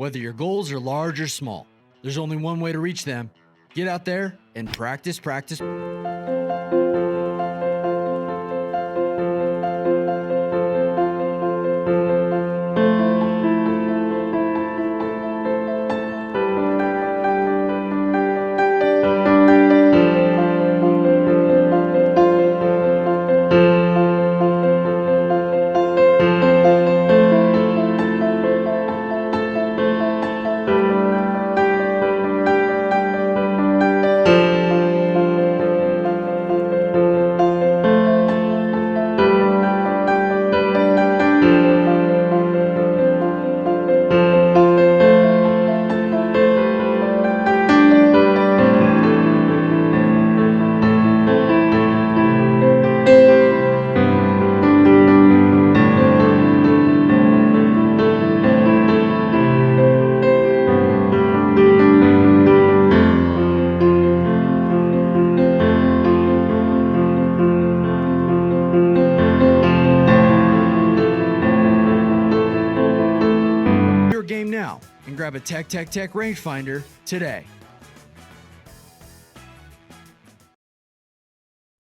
Whether your goals are large or small, there's only one way to reach them. Get out there and practice, practice. Game now and grab a Tech Rangefinder today.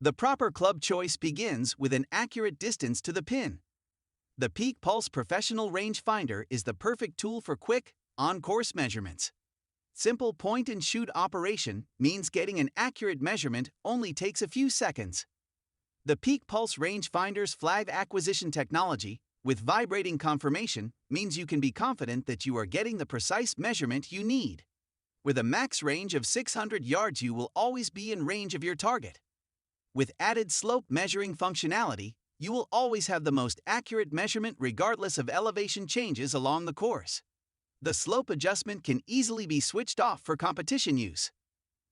The proper club choice begins with an accurate distance to the pin. The Peak Pulse Professional Rangefinder is the perfect tool for quick, on-course measurements. Simple point-and-shoot operation means getting an accurate measurement only takes a few seconds. The Peak Pulse Rangefinder's flag acquisition technology with vibrating confirmation means you can be confident that you are getting the precise measurement you need. With a max range of 600 yards, you will always be in range of your target. With added slope measuring functionality, you will always have the most accurate measurement regardless of elevation changes along the course. The slope adjustment can easily be switched off for competition use.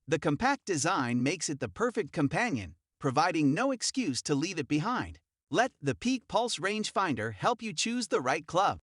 The compact design makes it the perfect companion, providing no excuse to leave it behind. Let the Peak Pulse Rangefinder help you choose the right club.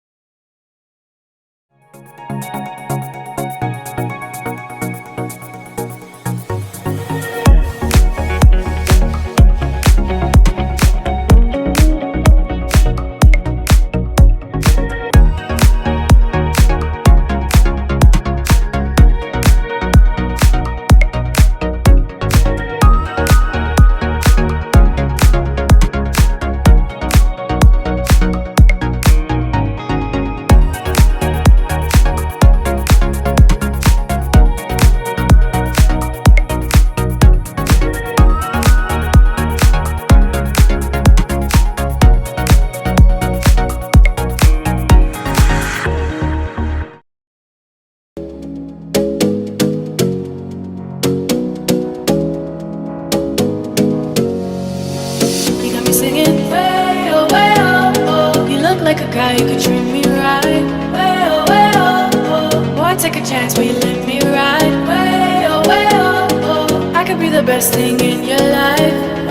Like a guy, you could treat me right. Way oh, way oh, oh. Boy, take a chance, will you let me ride? Way oh, I could be the best thing in your life.